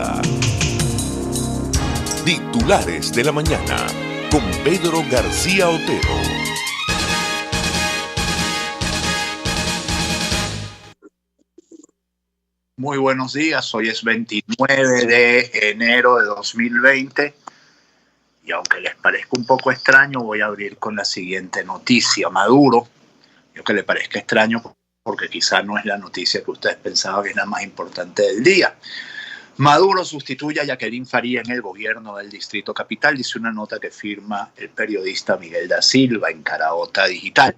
comienza Titulares de la Mañana con Pedro García Otero. Muy buenos días, hoy es 29 de enero de 2020 y aunque les parezca un poco extraño, voy a abrir con la siguiente noticia. Maduro, que le parezca extraño porque quizás no es la noticia que ustedes pensaban que es la más importante del día. Maduro sustituye a Jacqueline Faría en el gobierno del Distrito Capital, dice una nota que firma el periodista Miguel da Silva en Caraota Digital.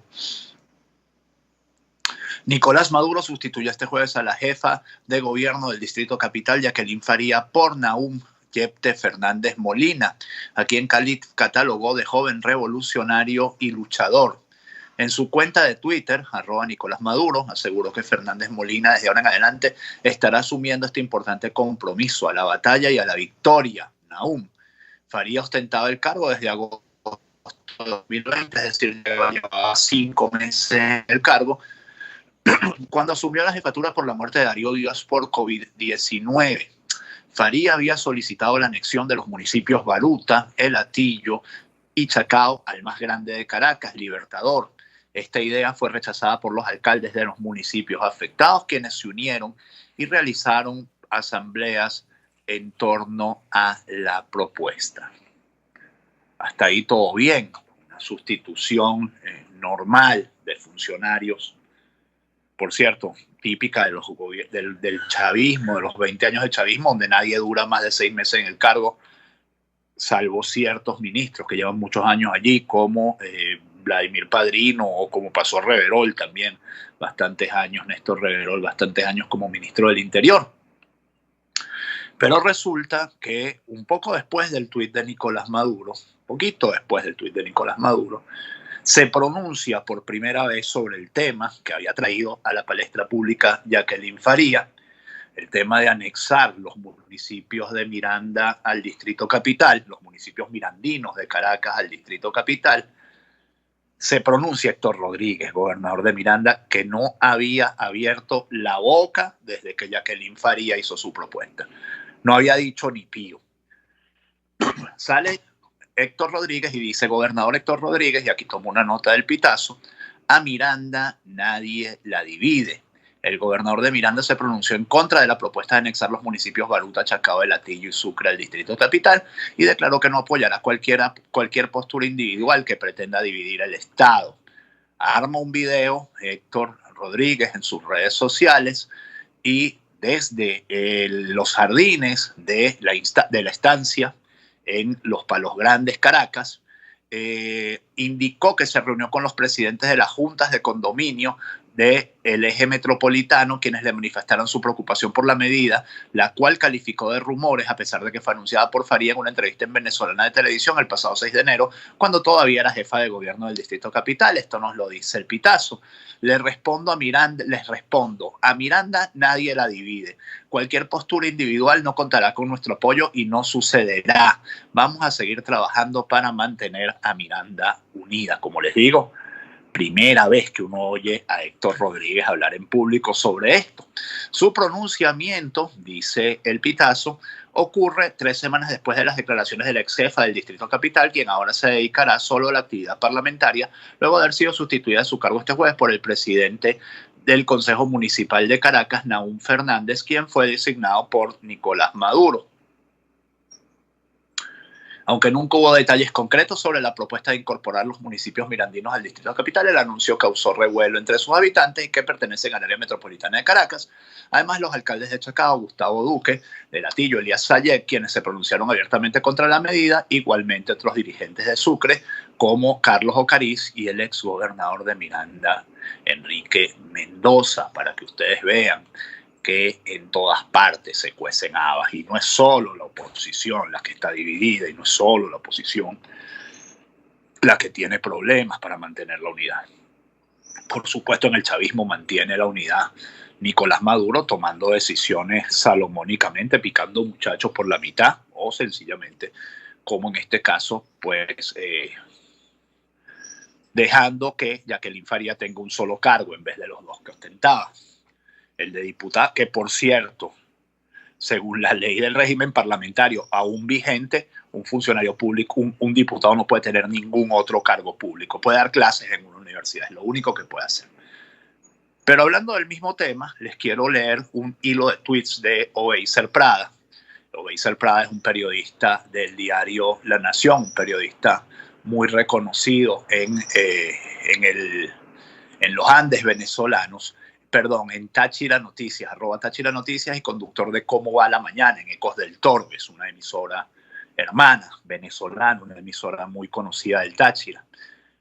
Nicolás Maduro sustituyó este jueves a la jefa de gobierno del Distrito Capital, Jacqueline Faría, por Nahum Yepte Fernández Molina, a quien catalogó de joven revolucionario y luchador. En su cuenta de Twitter, @NicolásMaduro, aseguró que Fernández Molina desde ahora en adelante estará asumiendo este importante compromiso a la batalla y a la victoria. Nahum Faría ostentaba el cargo desde agosto de 2020, es decir, llevaba 5 meses en el cargo, cuando asumió la jefatura por la muerte de Darío Díaz por COVID-19. Faría había solicitado la anexión de los municipios Baruta, El Hatillo y Chacao al más grande de Caracas, Libertador. Esta idea fue rechazada por los alcaldes de los municipios afectados, quienes se unieron y realizaron asambleas en torno a la propuesta. Hasta ahí todo bien, una sustitución normal de funcionarios, por cierto, típica de del chavismo, de los 20 años de chavismo, donde nadie dura más de 6 meses en el cargo, salvo ciertos ministros que llevan muchos años allí, como Vladimir Padrino, o como pasó Reverol también, bastantes años, Néstor Reverol, bastantes años como ministro del Interior. Pero resulta que un poco después del tuit de Nicolás Maduro, poquito después del tuit de Nicolás Maduro, se pronuncia por primera vez sobre el tema que había traído a la palestra pública Jacqueline Faría, el tema de anexar los municipios de Miranda al Distrito Capital, los municipios mirandinos de Caracas al Distrito Capital. Se pronuncia Héctor Rodríguez, gobernador de Miranda, que no había abierto la boca desde que Jacqueline Faría hizo su propuesta. No había dicho ni pío. Sale Héctor Rodríguez y dice: gobernador Héctor Rodríguez, y aquí tomo una nota del pitazo, a Miranda nadie la divide. El gobernador de Miranda se pronunció en contra de la propuesta de anexar los municipios Baruta, Chacao, El Hatillo y Sucre al Distrito Capital y declaró que no apoyará cualquier postura individual que pretenda dividir el Estado. Arma un video Héctor Rodríguez en sus redes sociales y desde los jardines de la estancia en Los Palos Grandes, Caracas, indicó que se reunió con los presidentes de las juntas de condominio del eje metropolitano, quienes le manifestaron su preocupación por la medida, la cual calificó de rumores, a pesar de que fue anunciada por Faría en una entrevista en Venezolana de Televisión el pasado 6 de enero, cuando todavía era jefa de gobierno del Distrito Capital. Esto nos lo dice el pitazo. Les respondo, a Miranda nadie la divide. Cualquier postura individual no contará con nuestro apoyo y no sucederá. Vamos a seguir trabajando para mantener a Miranda unida. Como les digo, primera vez que uno oye a Héctor Rodríguez hablar en público sobre esto. Su pronunciamiento, dice el pitazo, ocurre 3 semanas después de las declaraciones de la ex jefa del Distrito Capital, quien ahora se dedicará solo a la actividad parlamentaria, luego de haber sido sustituida de su cargo este jueves por el presidente del Consejo Municipal de Caracas, Nahum Fernández, quien fue designado por Nicolás Maduro. Aunque nunca hubo detalles concretos sobre la propuesta de incorporar los municipios mirandinos al Distrito Capital, el anuncio causó revuelo entre sus habitantes y que pertenecen al área metropolitana de Caracas. Además, los alcaldes de Chacao, Gustavo Duque, del Hatillo, Elías Sayek, quienes se pronunciaron abiertamente contra la medida, igualmente otros dirigentes de Sucre, como Carlos Ocariz y el exgobernador de Miranda, Enrique Mendoza, para que ustedes vean que en todas partes se cuecen habas y no es solo la oposición la que está dividida y no es solo la oposición la que tiene problemas para mantener la unidad. Por supuesto, en el chavismo mantiene la unidad Nicolás Maduro tomando decisiones salomónicamente, picando muchachos por la mitad o sencillamente, como en este caso, pues dejando que Jacqueline Faría tenga un solo cargo en vez de los 2 que ostentaba. El de diputado, que por cierto, según la ley del régimen parlamentario aún vigente, un funcionario público, un diputado no puede tener ningún otro cargo público. Puede dar clases en una universidad, es lo único que puede hacer. Pero hablando del mismo tema, les quiero leer un hilo de tweets de Oveiser Prada. Oveiser Prada es un periodista del diario La Nación, un periodista muy reconocido en los Andes venezolanos, en Táchira Noticias, @Táchira Noticias, y conductor de Cómo va la mañana en Ecos del Torbes, una emisora hermana venezolana, una emisora muy conocida del Táchira.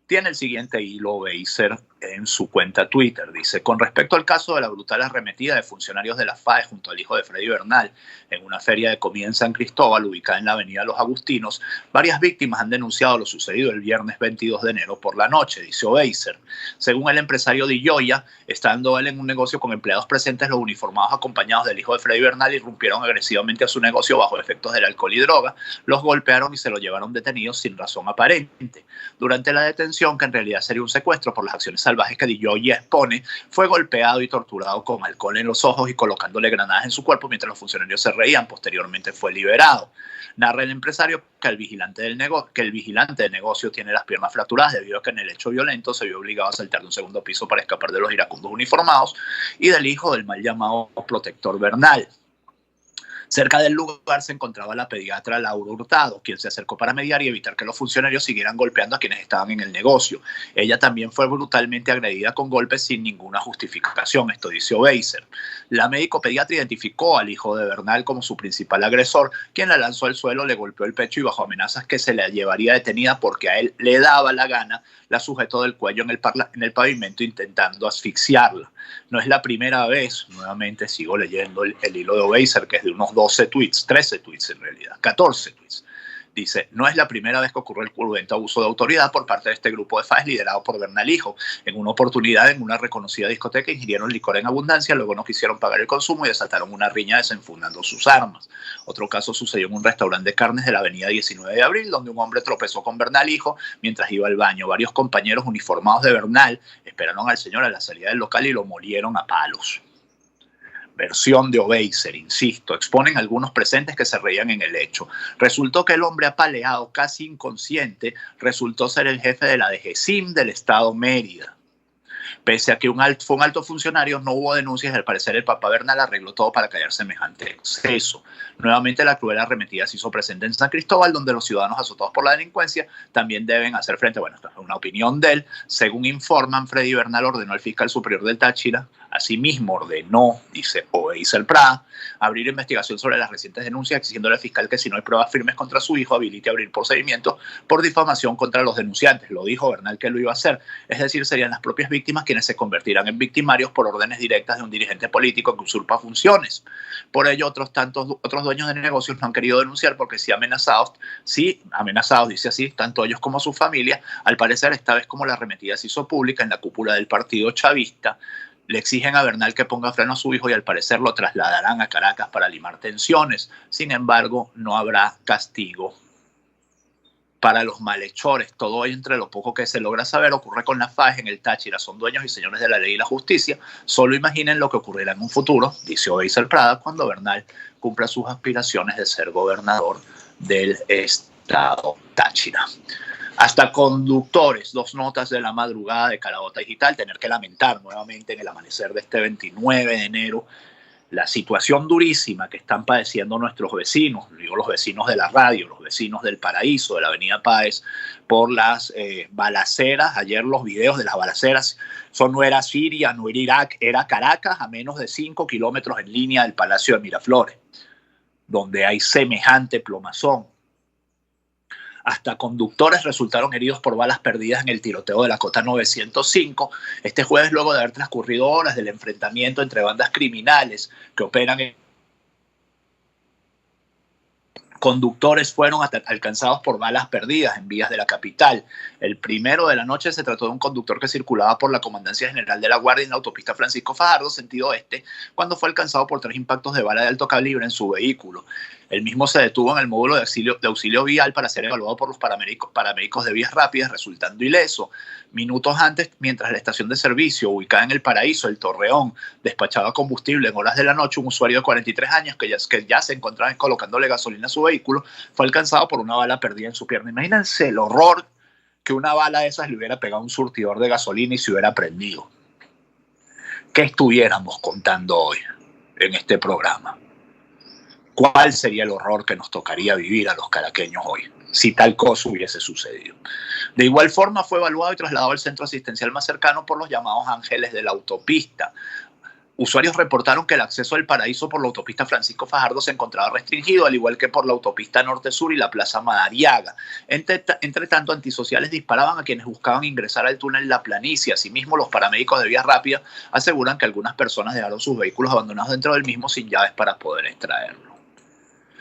Tiene el siguiente hilo Oveiser en su cuenta Twitter. Dice: con respecto al caso de la brutal arremetida de funcionarios de la FAE junto al hijo de Freddy Bernal en una feria de comida en San Cristóbal, ubicada en la avenida Los Agustinos, varias víctimas han denunciado lo sucedido el viernes 22 de enero por la noche, dice Oveiser. Según el empresario Di Gioia, estando él en un negocio con empleados presentes, los uniformados acompañados del hijo de Freddy Bernal irrumpieron agresivamente a su negocio bajo efectos del alcohol y droga, los golpearon y se lo llevaron detenidos sin razón aparente. Durante la detención, que en realidad sería un secuestro por las acciones salvajes que Di Gioia expone, fue golpeado y torturado con alcohol en los ojos y colocándole granadas en su cuerpo mientras los funcionarios se reían. Posteriormente fue liberado. Narra el empresario que el vigilante del negocio tiene las piernas fracturadas debido a que en el hecho violento se vio obligado a saltar de un segundo piso para escapar de los iracundos uniformados y del hijo del mal llamado protector Bernal. Cerca del lugar se encontraba la pediatra Laura Hurtado, quien se acercó para mediar y evitar que los funcionarios siguieran golpeando a quienes estaban en el negocio. Ella también fue brutalmente agredida con golpes sin ninguna justificación, esto dice Oveiser. La médico pediatra identificó al hijo de Bernal como su principal agresor, quien la lanzó al suelo, le golpeó el pecho y bajo amenazas que se la llevaría detenida porque a él le daba la gana, la sujetó del cuello en el pavimento intentando asfixiarla. No es la primera vez, nuevamente sigo leyendo el hilo de Oveiser, que es de unos 12 tweets, 13 tweets en realidad, 14 tweets. Dice: no es la primera vez que ocurre el cruento abuso de autoridad por parte de este grupo de FAES liderado por Bernal Hijo. En una oportunidad, en una reconocida discoteca, ingirieron licor en abundancia, luego no quisieron pagar el consumo y desataron una riña desenfundando sus armas. Otro caso sucedió en un restaurante de carnes de la avenida 19 de abril, donde un hombre tropezó con Bernal Hijo mientras iba al baño. Varios compañeros uniformados de Bernal esperaron al señor a la salida del local y lo molieron a palos. Versión de Oveiser, insisto, exponen algunos presentes que se reían en el hecho. Resultó que el hombre apaleado, casi inconsciente, resultó ser el jefe de la DGCIM del estado Mérida. Pese a que fue un alto funcionario, no hubo denuncias y al parecer el papá Bernal arregló todo para callar semejante exceso. Nuevamente la cruel arremetida se hizo presente en San Cristóbal, donde los ciudadanos azotados por la delincuencia también deben hacer frente. Bueno, esta es una opinión de él. Según informan, Freddy Bernal ordenó al fiscal superior del Táchira, asimismo ordenó, dice Oveiser Prada, abrir investigación sobre las recientes denuncias, exigiéndole al fiscal que si no hay pruebas firmes contra su hijo, habilite a abrir procedimientos por difamación contra los denunciantes. Lo dijo Bernal que lo iba a hacer. Es decir, serían las propias víctimas quienes se convertirán en victimarios por órdenes directas de un dirigente político que usurpa funciones. Por ello, otros dueños de negocios no han querido denunciar porque amenazados, dice así, tanto ellos como su familia. Al parecer, esta vez como la arremetida se hizo pública en la cúpula del partido chavista, le exigen a Bernal que ponga freno a su hijo y al parecer lo trasladarán a Caracas para limar tensiones. Sin embargo, no habrá castigo para los malhechores. Todo ello, entre lo poco que se logra saber, ocurre con la FAES en el Táchira. Son dueños y señores de la ley y la justicia. Solo imaginen lo que ocurrirá en un futuro, dice Oveiser Prada, cuando Bernal cumpla sus aspiraciones de ser gobernador del estado Táchira. Hasta conductores, 2 notas de la madrugada de Carabota Digital, tener que lamentar nuevamente en el amanecer de este 29 de enero la situación durísima que están padeciendo nuestros vecinos, digo los vecinos de la radio, los vecinos del Paraíso, de la avenida Páez, por las balaceras. Ayer los videos de las balaceras, no era Siria, no era Irak, era Caracas, a menos de 5 kilómetros en línea del Palacio de Miraflores, donde hay semejante plomazón. Hasta conductores resultaron heridos por balas perdidas en el tiroteo de la Cota 905 este jueves, luego de haber transcurrido horas del enfrentamiento entre bandas criminales que operan conductores fueron alcanzados por balas perdidas en vías de la capital. El primero de la noche se trató de un conductor que circulaba por la Comandancia General de la Guardia en la autopista Francisco Fajardo, sentido oeste, cuando fue alcanzado por 3 impactos de bala de alto calibre en su vehículo. El mismo se detuvo en el módulo de auxilio vial para ser evaluado por los paramédicos de vías rápidas, resultando ileso. Minutos antes, mientras la estación de servicio, ubicada en El Paraíso, El Torreón, despachaba combustible en horas de la noche, un usuario de 43 años que ya se encontraba colocándole gasolina a su vehículo, fue alcanzado por una bala perdida en su pierna. Imagínense el horror que una bala de esas le hubiera pegado a un surtidor de gasolina y se hubiera prendido. ¿Qué estuviéramos contando hoy en este programa? ¿Cuál sería el horror que nos tocaría vivir a los caraqueños hoy si tal cosa hubiese sucedido? De igual forma fue evaluado y trasladado al centro asistencial más cercano por los llamados ángeles de la autopista. Usuarios reportaron que el acceso al Paraíso por la autopista Francisco Fajardo se encontraba restringido, al igual que por la autopista Norte-Sur y la Plaza Madariaga. Entre tanto, antisociales disparaban a quienes buscaban ingresar al túnel La Planicie. Asimismo, los paramédicos de vías rápidas aseguran que algunas personas dejaron sus vehículos abandonados dentro del mismo sin llaves para poder extraerlo.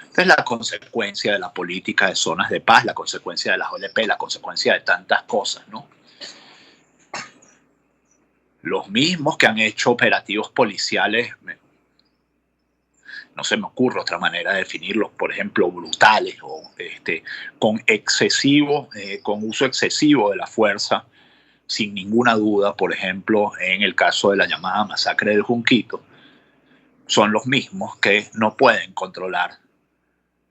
Esta es la consecuencia de la política de zonas de paz, la consecuencia de las OLP, la consecuencia de tantas cosas, ¿no? Los mismos que han hecho operativos policiales, no se me ocurre otra manera de definirlos, por ejemplo, brutales o con uso excesivo de la fuerza, sin ninguna duda, por ejemplo, en el caso de la llamada masacre del Junquito, son los mismos que no pueden controlar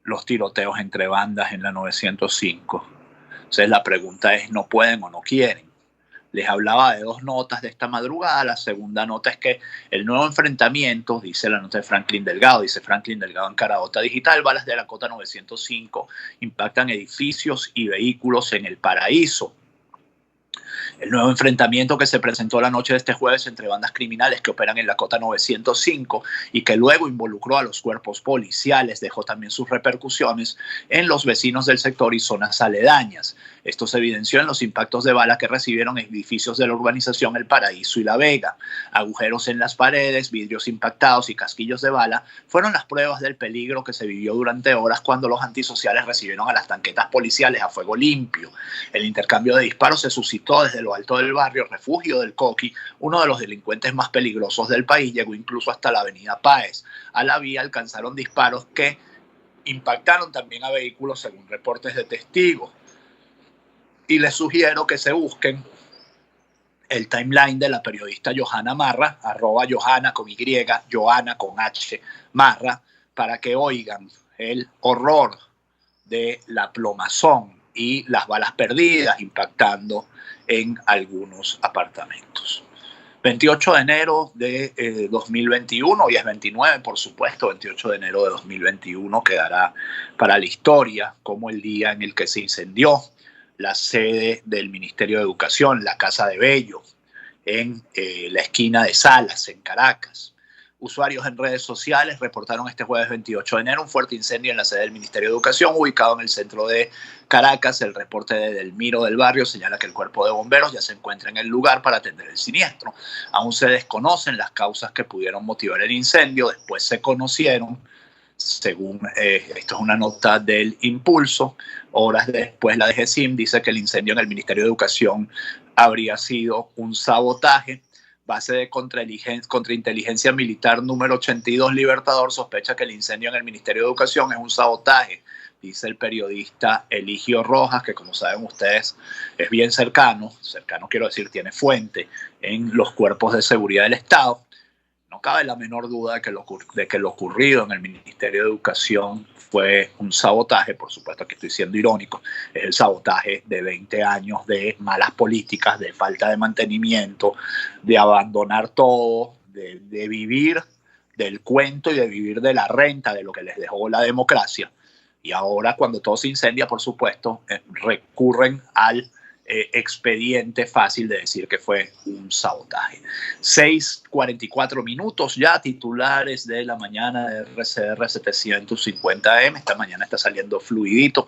los tiroteos entre bandas en la 905. Entonces la pregunta es, ¿no pueden o no quieren? Les hablaba de 2 notas de esta madrugada. La segunda nota es que el nuevo enfrentamiento, dice la nota de Franklin Delgado, dice Franklin Delgado en Carabota Digital, balas de la Cota 905 impactan edificios y vehículos en El Paraíso. El nuevo enfrentamiento que se presentó la noche de este jueves entre bandas criminales que operan en la Cota 905 y que luego involucró a los cuerpos policiales dejó también sus repercusiones en los vecinos del sector y zonas aledañas. Esto se evidenció en los impactos de bala que recibieron edificios de la urbanización El Paraíso y La Vega. Agujeros en las paredes, vidrios impactados y casquillos de bala fueron las pruebas del peligro que se vivió durante horas cuando los antisociales recibieron a las tanquetas policiales a fuego limpio. El intercambio de disparos se suscitó desde lo alto del barrio Refugio del Coqui, uno de los delincuentes más peligrosos del país, llegó incluso hasta la avenida Páez. A la vía alcanzaron disparos que impactaron también a vehículos según reportes de testigos. Y les sugiero que se busquen el timeline de la periodista Johanna Marra, @Johanna con Y, Johanna con H, Marra, para que oigan el horror de la plomazón y las balas perdidas impactando en algunos apartamentos. 28 de enero de 2021, hoy es 29, por supuesto, 28 de enero de 2021 quedará para la historia como el día en el que se incendió la sede del Ministerio de Educación, la Casa de Bello, en la esquina de Salas, en Caracas. Usuarios en redes sociales reportaron este jueves 28 de enero un fuerte incendio en la sede del Ministerio de Educación, ubicado en el centro de Caracas. El reporte de Delmiro del Barrio señala que el cuerpo de bomberos ya se encuentra en el lugar para atender el siniestro. Aún se desconocen las causas que pudieron motivar el incendio. Después se conocieron, según esto es una nota del Impulso, horas después la DGCIM dice que el incendio en el Ministerio de Educación habría sido un sabotaje. Base de contrainteligencia militar número 82 Libertador sospecha que el incendio en el Ministerio de Educación es un sabotaje, dice el periodista Eligio Rojas, que como saben ustedes es bien cercano quiero decir, tiene fuente en los cuerpos de seguridad del Estado. No cabe la menor duda de que lo ocurrido en el Ministerio de Educación fue un sabotaje. Por supuesto que estoy siendo irónico, es el sabotaje de 20 años de malas políticas, de falta de mantenimiento, de abandonar todo, de vivir del cuento y de vivir de la renta, de lo que les dejó la democracia. Y ahora, cuando todo se incendia, por supuesto, recurren al expediente fácil de decir que fue un sabotaje. 6:44 minutos ya, titulares de la mañana de RCR 750M. Esta mañana está saliendo fluidito.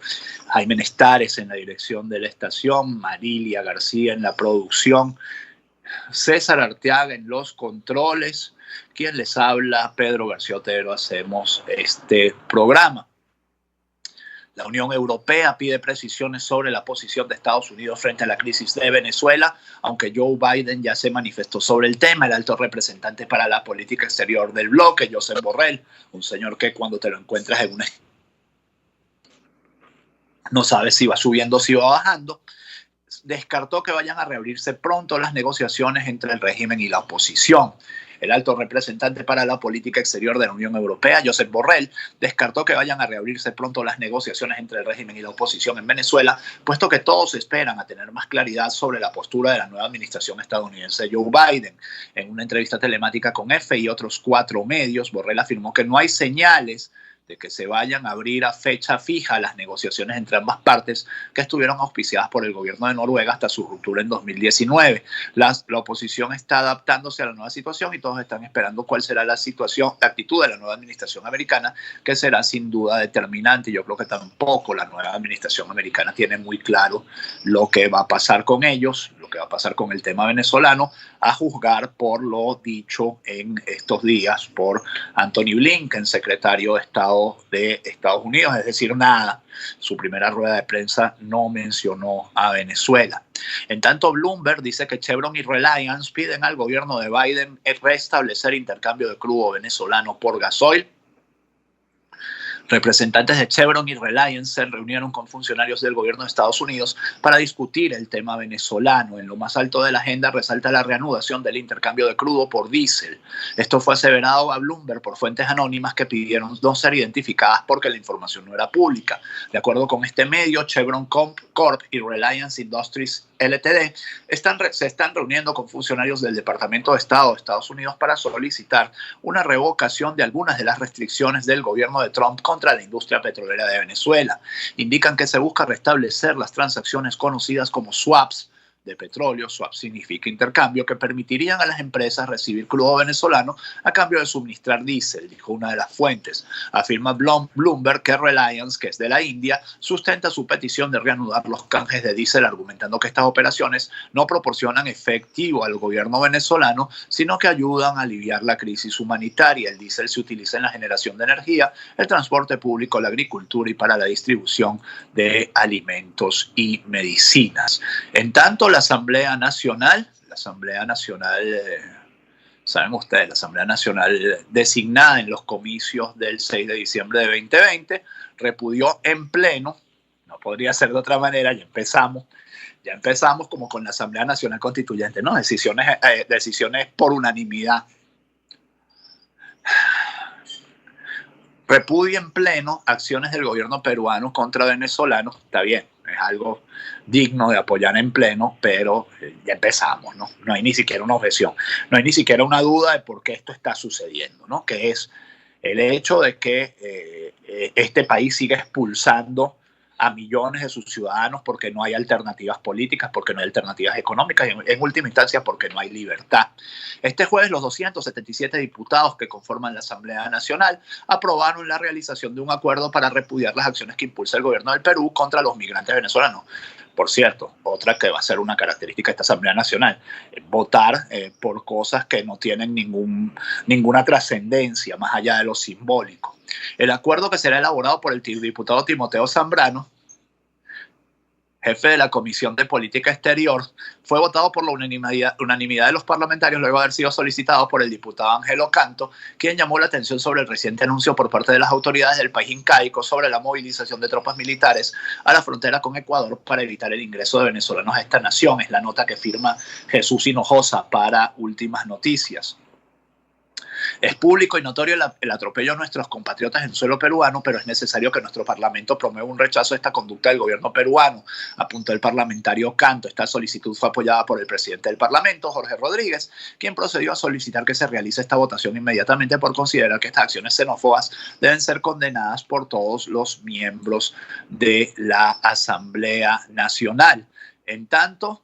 Jaime Nestares en la dirección de la estación, Marilia García en la producción, César Arteaga en los controles. Quien les habla, Pedro García Otero, hacemos este programa. La Unión Europea pide precisiones sobre la posición de Estados Unidos frente a la crisis de Venezuela, aunque Joe Biden ya se manifestó sobre el tema. El alto representante para la política exterior del bloque, Josep Borrell, un señor que cuando te lo encuentras en una no sabes si va subiendo o si va bajando, descartó que vayan a reabrirse pronto las negociaciones entre el régimen y la oposición. El alto representante para la política exterior de la Unión Europea, Josep Borrell, descartó que vayan a reabrirse pronto las negociaciones entre el régimen y la oposición en Venezuela, puesto que todos esperan a tener más claridad sobre la postura de la nueva administración estadounidense Joe Biden. En una entrevista telemática con EFE y otros 4 medios, Borrell afirmó que no hay señales de que se vayan a abrir a fecha fija las negociaciones entre ambas partes que estuvieron auspiciadas por el gobierno de Noruega hasta su ruptura en 2019. La oposición está adaptándose a la nueva situación y todos están esperando cuál será la actitud de la nueva administración americana, que será sin duda determinante. Yo creo que tampoco la nueva administración americana tiene muy claro lo que va a pasar con ellos, lo que va a pasar con el tema venezolano, a juzgar por lo dicho en estos días por Anthony Blinken, secretario de Estado de Estados Unidos, es decir, nada. Su primera rueda de prensa no mencionó a Venezuela. En tanto, Bloomberg dice que Chevron y Reliance piden al gobierno de Biden restablecer intercambio de crudo venezolano por gasoil. Representantes de Chevron y Reliance se reunieron con funcionarios del gobierno de Estados Unidos para discutir el tema venezolano. En lo más alto de la agenda resalta la reanudación del intercambio de crudo por diésel. Esto fue aseverado a Bloomberg por fuentes anónimas que pidieron no ser identificadas porque la información no era pública. De acuerdo con este medio, Chevron Corp y Reliance Industries LTD se están reuniendo con funcionarios del Departamento de Estado de Estados Unidos para solicitar una revocación de algunas de las restricciones del gobierno de Trump contra la industria petrolera de Venezuela. Indican que se busca restablecer las transacciones conocidas como swaps de petróleo. Swap significa intercambio, que permitirían a las empresas recibir crudo venezolano a cambio de suministrar diésel, dijo una de las fuentes. Afirma Bloomberg que Reliance, que es de la India, sustenta su petición de reanudar los canjes de diésel, argumentando que estas operaciones no proporcionan efectivo al gobierno venezolano, sino que ayudan a aliviar la crisis humanitaria. El diésel se utiliza en la generación de energía, el transporte público, la agricultura y para la distribución de alimentos y medicinas. En tanto, la Asamblea Nacional, saben ustedes, la Asamblea Nacional designada en los comicios del 6 de diciembre de 2020, repudió en pleno, no podría ser de otra manera, ya empezamos como con la Asamblea Nacional Constituyente, ¿no? Decisiones por unanimidad. Repudia en pleno acciones del gobierno peruano contra venezolanos. Está bien, es algo digno de apoyar en pleno, pero ya empezamos, ¿no? No hay ni siquiera una objeción, no hay ni siquiera una duda de por qué esto está sucediendo, ¿no? Que es el hecho de que este país siga expulsando a millones de sus ciudadanos porque no hay alternativas políticas, porque no hay alternativas económicas y en última instancia porque no hay libertad. Este jueves los 277 diputados que conforman la Asamblea Nacional aprobaron la realización de un acuerdo para repudiar las acciones que impulsa el gobierno del Perú contra los migrantes venezolanos. Por cierto, otra que va a ser una característica de esta Asamblea Nacional, votar por cosas que no tienen ninguna trascendencia más allá de lo simbólico. El acuerdo, que será elaborado por el diputado Timoteo Zambrano, jefe de la Comisión de Política Exterior, fue votado por la unanimidad de los parlamentarios luego de haber sido solicitado por el diputado Ángelo Canto, quien llamó la atención sobre el reciente anuncio por parte de las autoridades del país incaico sobre la movilización de tropas militares a la frontera con Ecuador para evitar el ingreso de venezolanos a esta nación. Es la nota que firma Jesús Hinojosa para Últimas Noticias. Es público y notorio el atropello a nuestros compatriotas en suelo peruano, pero es necesario que nuestro Parlamento promueva un rechazo a esta conducta del gobierno peruano, apuntó el parlamentario Canto. Esta solicitud fue apoyada por el presidente del Parlamento, Jorge Rodríguez, quien procedió a solicitar que se realice esta votación inmediatamente por considerar que estas acciones xenófobas deben ser condenadas por todos los miembros de la Asamblea Nacional. En tanto,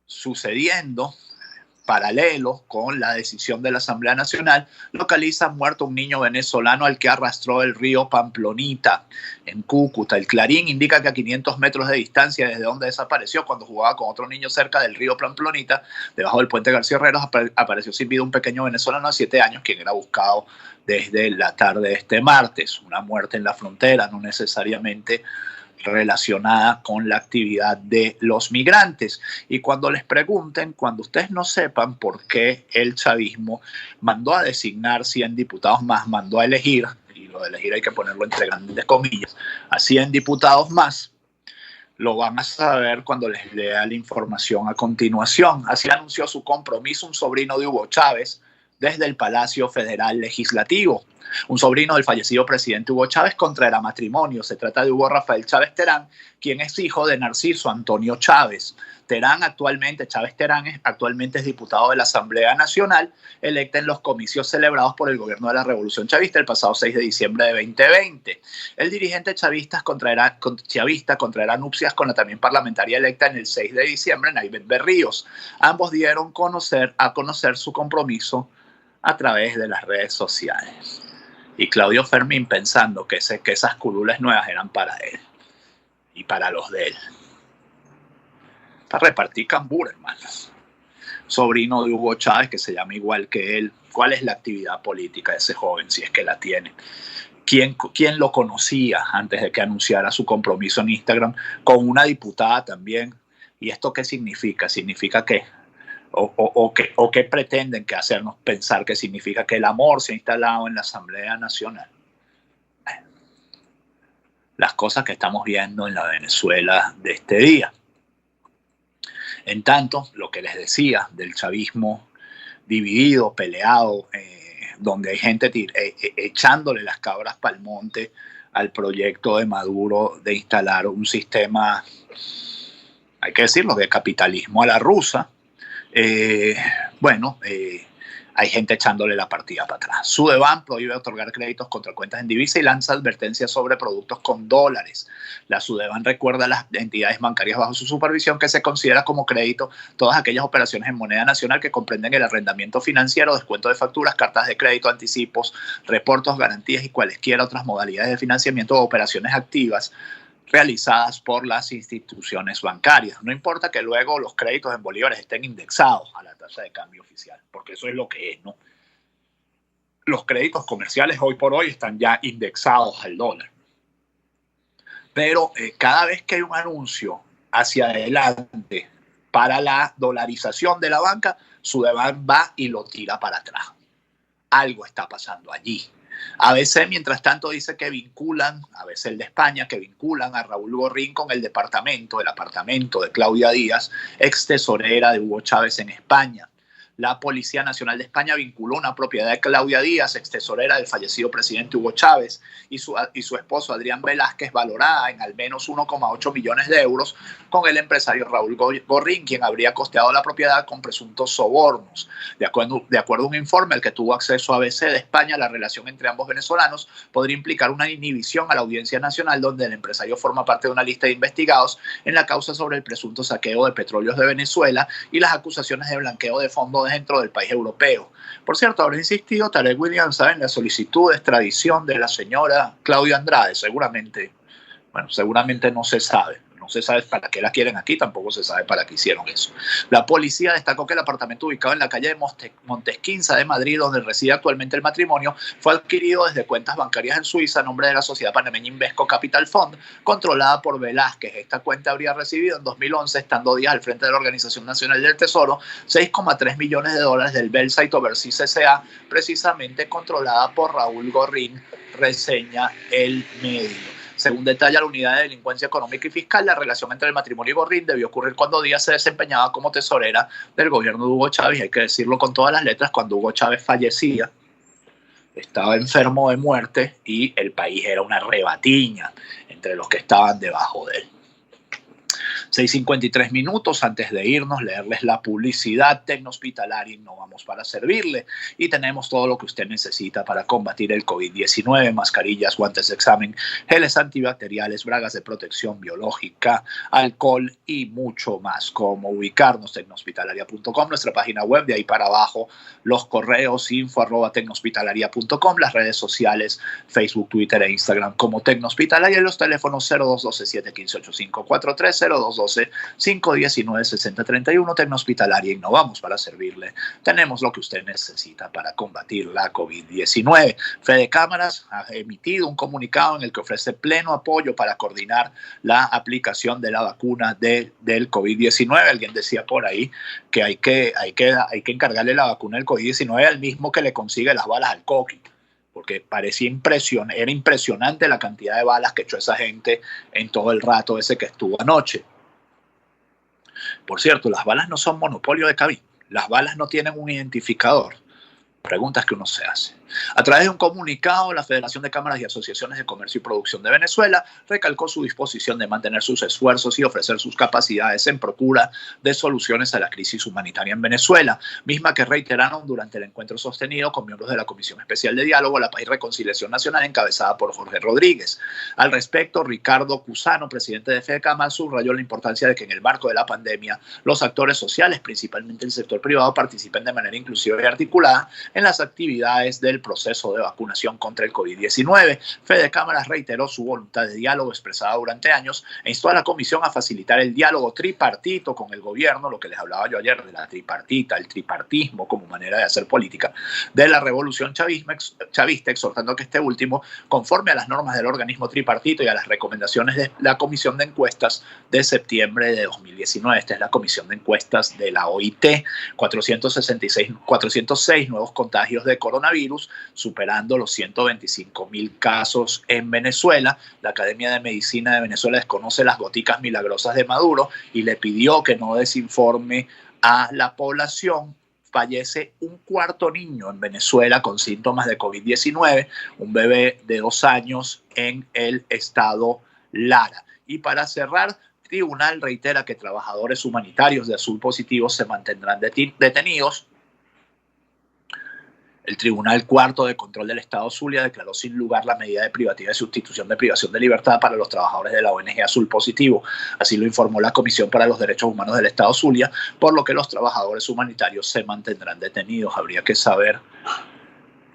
sucediendo paralelo con la decisión de la Asamblea Nacional, localizan muerto un niño venezolano al que arrastró el río Pamplonita en Cúcuta. El Clarín indica que a 500 metros de distancia desde donde desapareció, cuando jugaba con otro niño cerca del río Pamplonita, debajo del puente García Herreros, apareció sin vida un pequeño venezolano de 7 años, quien era buscado desde la tarde de este martes. Una muerte en la frontera, no necesariamente relacionada con la actividad de los migrantes. Y cuando les pregunten, cuando ustedes no sepan por qué el chavismo mandó a designar 100 diputados más, mandó a elegir, y lo de elegir hay que ponerlo entre grandes comillas, a 100 diputados más, lo van a saber cuando les lea la información a continuación. Así anunció su compromiso un sobrino de Hugo Chávez desde el Palacio Federal Legislativo. Un sobrino del fallecido presidente Hugo Chávez contraerá matrimonio. Se trata de Hugo Rafael Chávez Terán, quien es hijo de Narciso Antonio Chávez. Chávez Terán actualmente es diputado de la Asamblea Nacional, electa en los comicios celebrados por el gobierno de la Revolución Chavista el pasado 6 de diciembre de 2020. El dirigente chavista contraerá nupcias con la también parlamentaria electa en el 6 de diciembre, Naibet Berríos. Ambos dieron a conocer su compromiso a través de las redes sociales. Y Claudio Fermín pensando que esas curules nuevas eran para él y para los de él. Para repartir cambur, hermanos. Sobrino de Hugo Chávez, que se llama igual que él. ¿Cuál es la actividad política de ese joven, si es que la tiene? ¿Quién lo conocía antes de que anunciara su compromiso en Instagram con una diputada también? ¿Y esto qué significa? ¿Significa qué? ¿O qué pretenden que hacernos pensar que significa que el amor se ha instalado en la Asamblea Nacional? Las cosas que estamos viendo en la Venezuela de este día. En tanto, lo que les decía del chavismo dividido, peleado, donde hay gente echándole las cabras pa'l monte al proyecto de Maduro de instalar un sistema, hay que decirlo, de capitalismo a la rusa. Hay gente echándole la partida para atrás. Sudeban prohíbe otorgar créditos contra cuentas en divisa y lanza advertencias sobre productos con dólares. La Sudeban recuerda a las entidades bancarias bajo su supervisión que se considera como crédito todas aquellas operaciones en moneda nacional que comprenden el arrendamiento financiero, descuento de facturas, cartas de crédito, anticipos, reportos, garantías y cualesquiera otras modalidades de financiamiento o operaciones activas realizadas por las instituciones bancarias. No importa que luego los créditos en bolívares estén indexados a la tasa de cambio oficial, porque eso es lo que es, ¿no? Los créditos comerciales hoy por hoy están ya indexados al dólar. Pero cada vez que hay un anuncio hacia adelante para la dolarización de la banca, Sudeban va y lo tira para atrás. Algo está pasando allí. ABC, mientras tanto, dice que vinculan, ABC el de España, que vinculan a Raúl Gorrín con el apartamento de Claudia Díaz, ex tesorera de Hugo Chávez en España. La Policía Nacional de España vinculó una propiedad de Claudia Díaz, ex tesorera del fallecido presidente Hugo Chávez, y su esposo Adrián Velázquez, valorada en al menos 1,8 millones de euros, con el empresario Raúl Gorrín, quien habría costeado la propiedad con presuntos sobornos. De acuerdo a un informe al que tuvo acceso ABC de España, la relación entre ambos venezolanos podría implicar una inhibición a la Audiencia Nacional, donde el empresario forma parte de una lista de investigados en la causa sobre el presunto saqueo de petróleos de Venezuela y las acusaciones de blanqueo de fondos dentro del país europeo. Por cierto, habrá insistido Tarek William en la solicitud de extradición de la señora Claudia Andrade. Seguramente no se sabe. No se sabe para qué la quieren aquí, tampoco se sabe para qué hicieron eso. La policía destacó que el apartamento ubicado en la calle de Montesquinza de Madrid, donde reside actualmente el matrimonio, fue adquirido desde cuentas bancarias en Suiza a nombre de la sociedad panameña Invesco Capital Fund, controlada por Velázquez. Esta cuenta habría recibido en 2011, estando Díaz al frente de la Organización Nacional del Tesoro, 6,3 millones de dólares del Belsaid Overseas S.A., precisamente controlada por Raúl Gorrín, reseña El Medio. Según detalla la Unidad de Delincuencia Económica y Fiscal, la relación entre el matrimonio y Gorrín debió ocurrir cuando Díaz se desempeñaba como tesorera del gobierno de Hugo Chávez. Hay que decirlo con todas las letras, cuando Hugo Chávez fallecía, estaba enfermo de muerte y el país era una rebatiña entre los que estaban debajo de él. 6:53 minutos antes de irnos, leerles la publicidad. Tecnohospitalaria, innovamos para servirle y tenemos todo lo que usted necesita para combatir el COVID-19, mascarillas, guantes de examen, geles antibacteriales, bragas de protección biológica, alcohol y mucho más. ¿Cómo ubicarnos? Tecnohospitalaria.com, nuestra página web, de ahí para abajo los correos, info@tecnohospitalaria.com, las redes sociales, Facebook, Twitter e Instagram como Tecnohospitalaria, y los teléfonos 0212-715-8543, 312-519-6031. Tecnohospitalaria, innovamos para servirle. Tenemos lo que usted necesita para combatir la COVID-19. Fede Cámaras ha emitido un comunicado en el que ofrece pleno apoyo para coordinar la aplicación de la vacuna del COVID-19. Alguien decía por ahí que hay que encargarle la vacuna del COVID-19 al mismo que le consigue las balas al coqui, porque era impresionante la cantidad de balas que echó esa gente en todo el rato ese que estuvo anoche. Por cierto, las balas no son monopolio de Cabin. Las balas no tienen un identificador. Preguntas que uno se hace. A través de un comunicado, la Federación de Cámaras y Asociaciones de Comercio y Producción de Venezuela recalcó su disposición de mantener sus esfuerzos y ofrecer sus capacidades en procura de soluciones a la crisis humanitaria en Venezuela, misma que reiteraron durante el encuentro sostenido con miembros de la Comisión Especial de Diálogo, la Paz y Reconciliación Nacional, encabezada por Jorge Rodríguez. Al respecto, Ricardo Cusano, presidente de FEDECAMA, subrayó la importancia de que en el marco de la pandemia los actores sociales, principalmente el sector privado, participen de manera inclusiva y articulada en las actividades del proceso de vacunación contra el COVID-19. Fede Cámaras reiteró su voluntad de diálogo expresada durante años e instó a la comisión a facilitar el diálogo tripartito con el gobierno, lo que les hablaba yo ayer de la tripartita, el tripartismo como manera de hacer política de la revolución chavista, exhortando que este último, conforme a las normas del organismo tripartito y a las recomendaciones de la Comisión de Encuestas de septiembre de 2019, esta es la Comisión de Encuestas de la OIT, 406 nuevos contagios de coronavirus, superando los 125.000 casos en Venezuela. La Academia de Medicina de Venezuela desconoce las goticas milagrosas de Maduro y le pidió que no desinforme a la población. Fallece un cuarto niño en Venezuela con síntomas de COVID-19, un bebé de 2 años en el estado Lara. Y para cerrar, el tribunal reitera que trabajadores humanitarios de Azul Positivo se mantendrán detenidos. El Tribunal Cuarto de Control del Estado Zulia declaró sin lugar la medida de privativa de sustitución de privación de libertad para los trabajadores de la ONG Azul Positivo. Así lo informó la Comisión para los Derechos Humanos del Estado Zulia, por lo que los trabajadores humanitarios se mantendrán detenidos. Habría que saber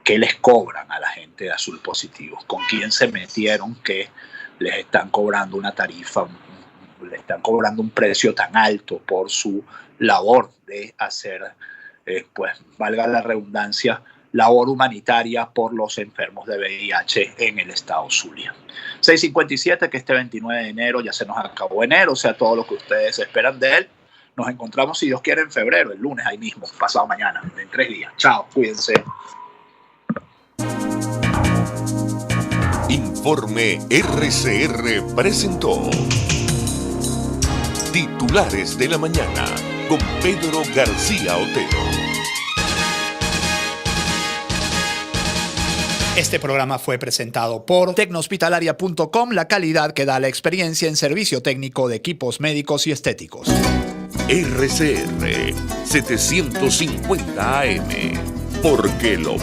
qué les cobran a la gente de Azul Positivo, con quién se metieron que les están cobrando una tarifa, le están cobrando un precio tan alto por su labor de hacer, pues valga la redundancia, labor humanitaria por los enfermos de VIH en el estado Zulia. 6:57, que este 29 de enero ya se nos acabó enero, o sea, todo lo que ustedes esperan de él. Nos encontramos, si Dios quiere, en febrero, el lunes, ahí mismo, pasado mañana, en 3 días. Chao, cuídense. Informe RCR presentó Titulares de la Mañana con Pedro García Otero. Este programa fue presentado por Tecnohospitalaria.com, la calidad que da la experiencia en servicio técnico de equipos médicos y estéticos. RCR 750 AM, porque lo